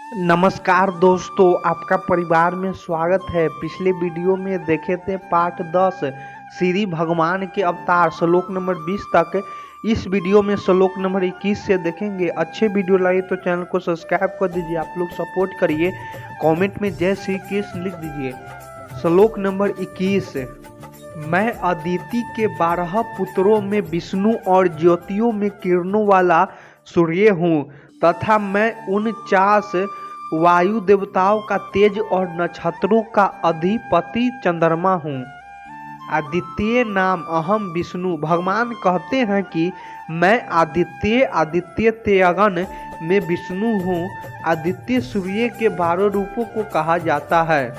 नमस्कार दोस्तों, आपका परिवार में स्वागत है। पिछले वीडियो में देखे थे पार्ट 10 श्री भगवान के अवतार श्लोक नंबर 20 तक। इस वीडियो में श्लोक नंबर 21 से देखेंगे। अच्छे वीडियो लगे तो चैनल को सब्सक्राइब कर दीजिए, आप लोग सपोर्ट करिए। कमेंट में जय श्री कृष्ण लिख दीजिए। श्लोक नंबर 21। मैं अदिति के 12 पुत्रों में विष्णु और ज्योतियों में किरणों वाला सूर्य हूँ तथा मैं 49 वायु देवताओं का तेज और नक्षत्रों का अधिपति चंद्रमा हूँ। आदित्य नाम अहम विष्णु। भगवान कहते हैं कि मैं आदित्य त्यगन में विष्णु हूँ। आदित्य सूर्य के 12 रूपों को कहा जाता है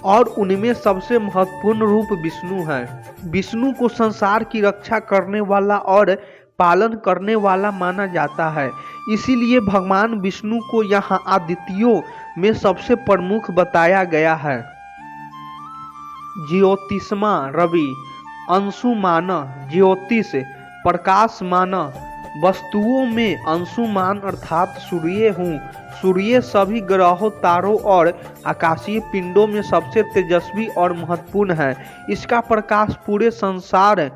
और उनमें सबसे महत्वपूर्ण रूप विष्णु है। विष्णु को संसार की रक्षा करने वाला और पालन करने वाला माना जाता है, इसीलिए भगवान विष्णु को यहाँ आदित्यों में सबसे प्रमुख बताया गया है। ज्योतिष्मा रवि, अंशुमान ज्योतिष, प्रकाशमान वस्तुओं में अंशुमान अर्थात सूर्य हूँ। सूर्य सभी ग्रहों, तारों और आकाशीय पिंडों में सबसे तेजस्वी और महत्वपूर्ण है। इसका प्रकाश पूरे संसार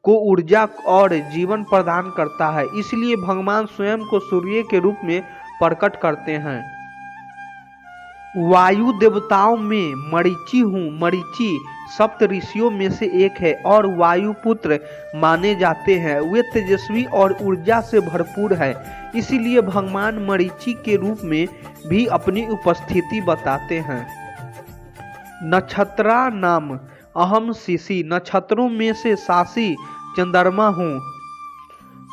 को ऊर्जा और जीवन प्रदान करता है, इसलिए भगवान स्वयं को सूर्य के रूप में प्रकट करते हैं। वायु देवताओं में मरीचि हूँ। मरीचि सप्त ऋषियों में से एक है और वायुपुत्र माने जाते हैं। वे तेजस्वी और ऊर्जा से भरपूर है, इसीलिए भगवान मरीचि के रूप में भी अपनी उपस्थिति बताते हैं। नक्षत्रा नाम अहम शिशि। नक्षत्रों में से शाशी चंद्रमा हूँ।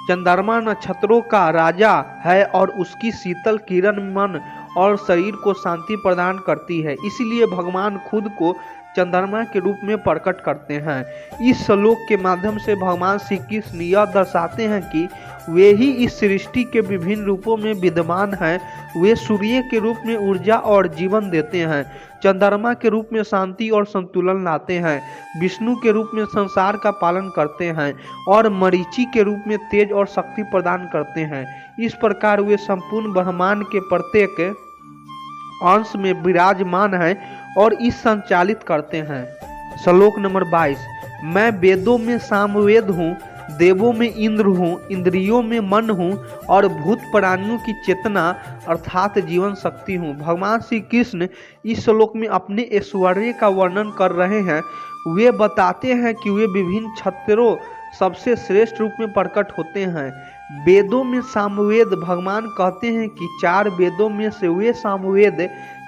चंद्रमा नक्षत्रों का राजा है और उसकी शीतल किरण मन और शरीर को शांति प्रदान करती है, इसलिए भगवान खुद को चंद्रमा के रूप में प्रकट करते हैं। इस श्लोक के माध्यम से भगवान श्री कृष्ण यह दर्शाते हैं कि वे ही इस सृष्टि के विभिन्न रूपों में विद्यमान हैं। वे सूर्य के रूप में ऊर्जा और जीवन देते हैं, चंद्रमा के रूप में शांति और संतुलन लाते हैं, विष्णु के रूप में संसार का पालन करते हैं और मरीचि के रूप में तेज और शक्ति प्रदान करते हैं। इस प्रकार वे संपूर्ण ब्रह्मांड के प्रत्येक अंश में विराजमान हैं और इस संचालित करते हैं। श्लोक नंबर 22। मैं वेदों में सामवेद हूँ, देवों में इंद्र हूँ, इंद्रियों में मन हूँ और भूत प्राणियों की चेतना अर्थात जीवन शक्ति हूँ। भगवान श्री कृष्ण इस श्लोक में अपने ऐश्वर्य का वर्णन कर रहे हैं। वे बताते हैं कि वे विभिन्न क्षत्रों सबसे श्रेष्ठ रूप में प्रकट होते हैं। वेदों में सामवेद। भगवान कहते हैं कि 4 वेदों में से वे सामवेद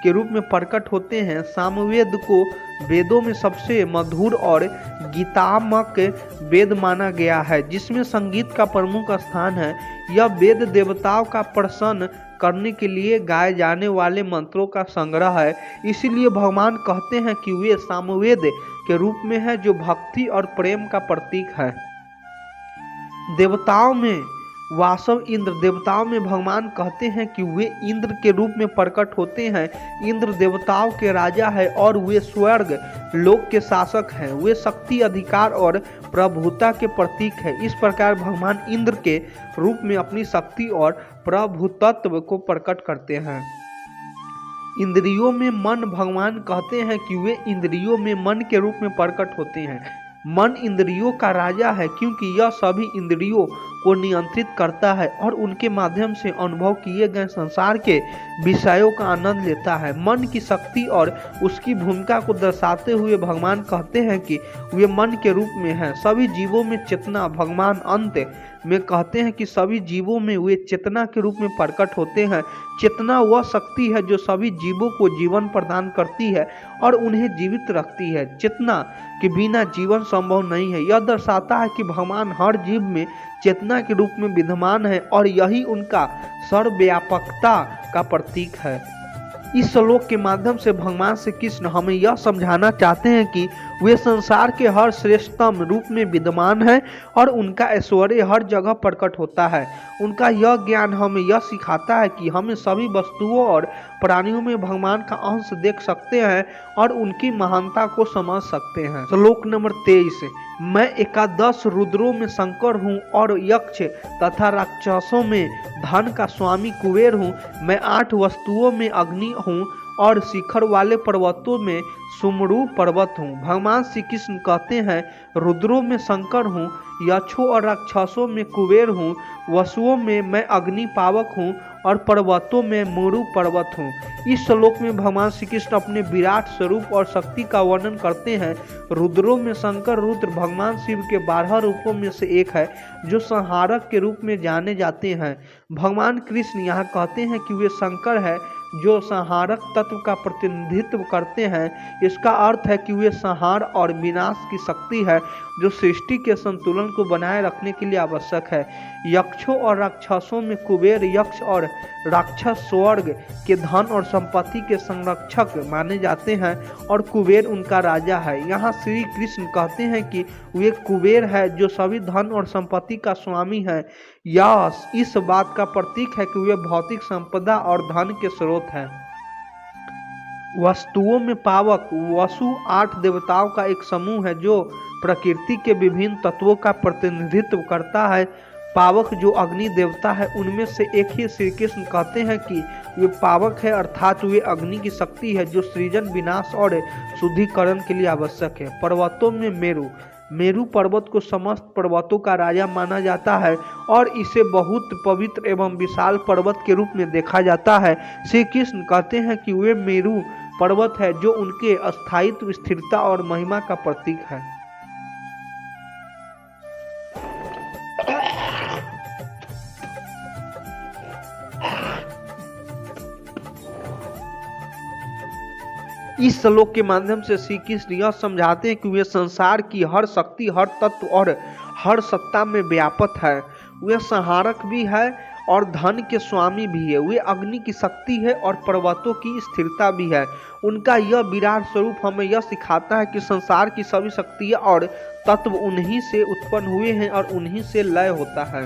के रूप में प्रकट होते हैं। सामवेद को वेदों में सबसे मधुर और गीतात्मक वेद माना गया है, जिसमें संगीत का प्रमुख स्थान है। यह वेद देवताओं का प्रसन्न करने के लिए गाए जाने वाले मंत्रों का संग्रह है, इसीलिए भगवान कहते हैं कि वे सामवेद के रूप में है, जो भक्ति और प्रेम का प्रतीक है। देवताओं में वासव इंद्र। देवताओं में भगवान कहते हैं कि वे इंद्र के रूप में प्रकट होते हैं। इंद्र देवताओं के राजा है और वे स्वर्ग लोक के शासक हैं। वे शक्ति, अधिकार और प्रभुता के प्रतीक है। इस प्रकार भगवान इंद्र के रूप में अपनी शक्ति और प्रभुत्व को प्रकट करते हैं। इंद्रियों में मन। भगवान कहते हैं कि वे इंद्रियों में मन के रूप में प्रकट होते हैं। मन इंद्रियों का राजा है, क्योंकि यह सभी इंद्रियों को नियंत्रित करता है और उनके माध्यम से अनुभव किए गए संसार के विषयों का आनंद लेता है। मन की शक्ति और उसकी भूमिका को दर्शाते हुए भगवान कहते हैं कि वे मन के रूप में हैं। सभी जीवों में चेतना। भगवान अंत में कहते हैं कि सभी जीवों में वे चेतना के रूप में प्रकट होते हैं। चेतना वह शक्ति है जो सभी जीवों को जीवन प्रदान करती है और उन्हें जीवित रखती है। चेतना के बिना जीवन संभव नहीं है। यह दर्शाता है कि भगवान हर जीव में चेतना के रूप में विद्यमान है और यही उनका सर्वव्यापकता का प्रतीक है। इस श्लोक के माध्यम से भगवान श्री कृष्ण हमें यह समझाना चाहते हैं कि वे संसार के हर श्रेष्ठतम रूप में विद्यमान है और उनका ऐश्वर्य हर जगह प्रकट होता है। उनका यह ज्ञान हमें यह सिखाता है कि हमें सभी वस्तुओं और प्राणियों में भगवान का अंश देख सकते हैं और उनकी महानता को समझ सकते हैं। श्लोक नंबर 23। मैं एकादश रुद्रों में शंकर हूँ और यक्ष तथा राक्षसों में धन का स्वामी कुबेर हूँ। मैं 8 वस्तुओं में अग्नि हूँ और शिखर वाले पर्वतों में सुमरू पर्वत हूँ। भगवान श्री कृष्ण कहते हैं, रुद्रों में शंकर हूँ, यक्षों और राक्षसों में कुबेर हूँ, वसुओं में मैं अग्नि पावक हूँ और पर्वतों में मुरु पर्वत हूँ। इस श्लोक में भगवान श्री कृष्ण अपने विराट स्वरूप और शक्ति का वर्णन करते हैं। रुद्रों में शंकर रुद्र भगवान शिव के 12 रूपों में से एक है जो संहारक के रूप में जाने जाते हैं। भगवान कृष्ण यहाँ कहते हैं कि वे शंकर है जो संहारक तत्व का प्रतिनिधित्व करते हैं। इसका अर्थ है कि वे संहार और विनाश की शक्ति है जो सृष्टि के संतुलन को बनाए रखने के लिए आवश्यक है। यक्षों और राक्षसों में कुबेर यक्ष और राक्षस स्वर्ग के धन और संपत्ति के संरक्षक माने जाते हैं और कुबेर उनका राजा है। यहाँ श्री कृष्ण कहते हैं कि वे कुबेर है जो सभी धन और संपत्ति का स्वामी है। यह इस बात का प्रतीक है कि वे भौतिक संपदा और धन के स्रोत हैं। वस्तुओं में पावक वसु 8 देवताओं का एक समूह है जो प्रकृति के विभिन्न तत्वों का प्रतिनिधित्व करता है। पावक जो अग्नि देवता है उनमें से एक ही श्री कृष्ण कहते हैं कि वे पावक है, अर्थात वे अग्नि की शक्ति है जो सृजन विनाश और शुद्धिकरण के लिए आवश्यक है। पर्वतों में मेरु पर्वत को समस्त पर्वतों का राजा माना जाता है और इसे बहुत पवित्र एवं विशाल पर्वत के रूप में देखा जाता है। श्री कृष्ण कहते हैं कि वे मेरु पर्वत है जो उनके अस्थायित्व, स्थिरता और महिमा का प्रतीक है। इस श्लोक के माध्यम से श्री कृष्ण यह समझाते हैं कि वे संसार की हर शक्ति, हर तत्व और हर सत्ता में व्यापक है। वे संहारक भी है और धन के स्वामी भी है। वे अग्नि की शक्ति है और पर्वतों की स्थिरता भी है। उनका यह विराट स्वरूप हमें यह सिखाता है कि संसार की सभी शक्तियाँ और तत्व उन्हीं से उत्पन्न हुए हैं और उन्हीं से लय होता है।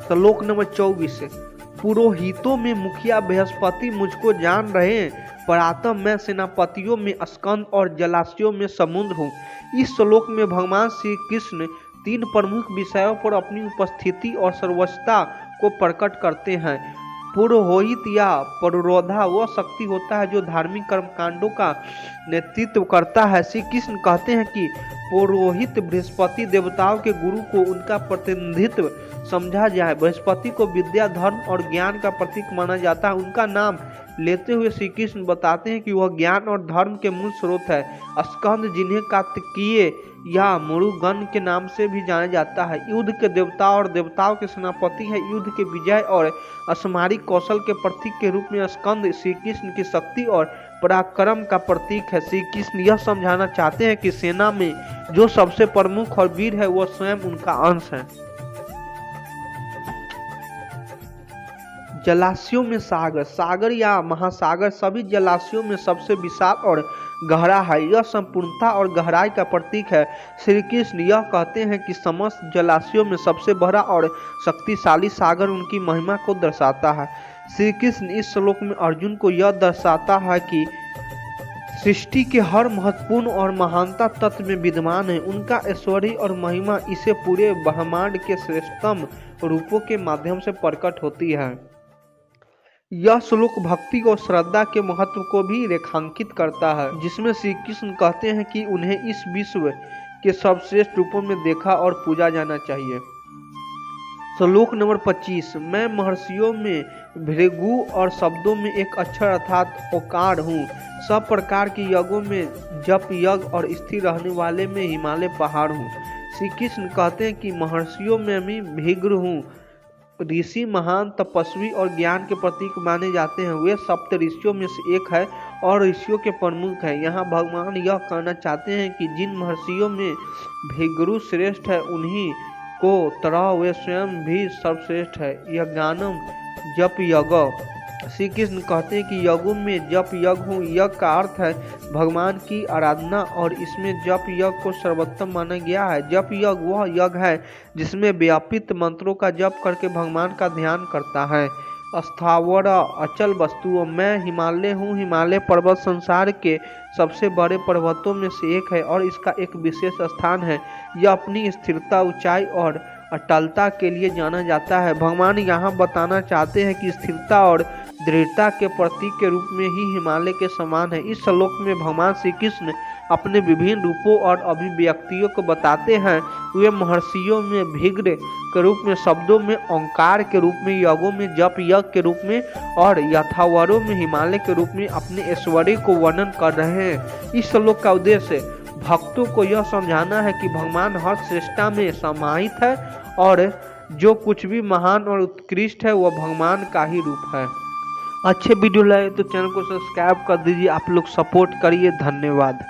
श्लोक नंबर 24। पुरोहितों में मुखिया बृहस्पति मुझको जान रहे हैं, प्रातः मैं सेनापतियों में स्कंद और जलाशयों में समुद्र हूँ। इस श्लोक में भगवान श्री कृष्ण 3 प्रमुख विषयों पर अपनी उपस्थिति और सर्वोच्चता को प्रकट करते हैं। पुरोहित या पुरोधा वह शक्ति होता है जो धार्मिक कर्मकांडों का नेतृत्व करता है। श्री कृष्ण कहते हैं कि पुरोहित बृहस्पति देवताओं के गुरु को उनका प्रतिनिधित्व समझा जाए। बृहस्पति को विद्या, धर्म और ज्ञान का प्रतीक माना जाता है। उनका नाम लेते हुए श्री कृष्ण बताते हैं कि वह ज्ञान और धर्म के मूल स्रोत है। स्कंद जिन्हें कार्तिकेय या मुरुगन के नाम से भी जाना जाता है, युद्ध के देवता और देवताओं के सेनापति है। युद्ध के विजय और असमारिक कौशल के प्रतीक के रूप में स्कंद श्री कृष्ण की शक्ति और पराक्रम का प्रतीक है। श्री कृष्ण यह समझाना चाहते हैं कि सेना में जो सबसे प्रमुख और वीर है वह स्वयं उनका अंश है। जलाशयों में सागर या महासागर सभी जलाशयों में सबसे विशाल और गहरा है। यह संपूर्णता और गहराई का प्रतीक है। श्री कृष्ण यह कहते हैं कि समस्त जलाशयों में सबसे बड़ा और शक्तिशाली सागर उनकी महिमा को दर्शाता है। श्री कृष्ण इस श्लोक में अर्जुन को यह दर्शाता है कि सृष्टि के हर महत्वपूर्ण और महानता तत्व में विद्यमान है। उनका ऐश्वर्य और महिमा इसे पूरे ब्रह्मांड के श्रेष्ठतम रूपों के माध्यम से प्रकट होती है। यह श्लोक भक्ति और श्रद्धा के महत्व को भी रेखांकित करता है, जिसमें श्री कृष्ण कहते हैं कि उन्हें इस विश्व के सर्वश्रेष्ठ रूपों में देखा और पूजा जाना चाहिए। श्लोक नंबर 25। मैं महर्षियों में भृगु और शब्दों में एक अक्षर अर्थात ओकार हूँ। सब प्रकार के यज्ञों में जप यज्ञ और स्थिर रहने वाले में हिमालय पहाड़ हूँ। श्री कृष्ण कहते हैं कि महर्षियों में मैं भृगु हूँ। ऋषि महान तपस्वी और ज्ञान के प्रतीक माने जाते हैं। वे सप्त ऋषियों में से एक है और ऋषियों के प्रमुख है। यहाँ भगवान यह कहना चाहते हैं कि जिन महर्षियों में भृगु श्रेष्ठ है उन्हीं को तरह वे स्वयं भी सर्वश्रेष्ठ है। यह ज्ञानम जप यज्ञ श्री कृष्ण कहते हैं कि यज्ञों में जप यज्ञ हूँ। यज्ञ का अर्थ है भगवान की आराधना और इसमें जप यज्ञ को सर्वोत्तम माना गया है। जप यज्ञ वह यज्ञ है जिसमें व्यापित मंत्रों का जप करके भगवान का ध्यान करता है। स्थावर अचल वस्तुओं में हिमालय हूँ। हिमालय पर्वत संसार के सबसे बड़े पर्वतों में से एक है और इसका एक विशेष स्थान है। यह अपनी स्थिरता, ऊंचाई और अटलता के लिए जाना जाता है। भगवान यहाँ बताना चाहते हैं कि स्थिरता और दृढ़ता के प्रतीक के रूप में ही हिमालय के समान है। इस श्लोक में भगवान श्री कृष्ण अपने विभिन्न रूपों और अभिव्यक्तियों को बताते हैं। वे महर्षियों में भीग्र के रूप में, शब्दों में ओंकार के रूप में, यज्ञों में जप यज्ञ के रूप में और यथावरों में हिमालय के रूप में अपने ऐश्वर्य को वर्णन कर रहे हैं। इस श्लोक का उद्देश्य भक्तों को यह समझाना है कि भगवान हर श्रेष्ठता में समाहित है और जो कुछ भी महान और उत्कृष्ट है वह भगवान का ही रूप है। अच्छे वीडियो लगे तो चैनल को सब्सक्राइब कर दीजिए। आप लोग सपोर्ट करिए। धन्यवाद।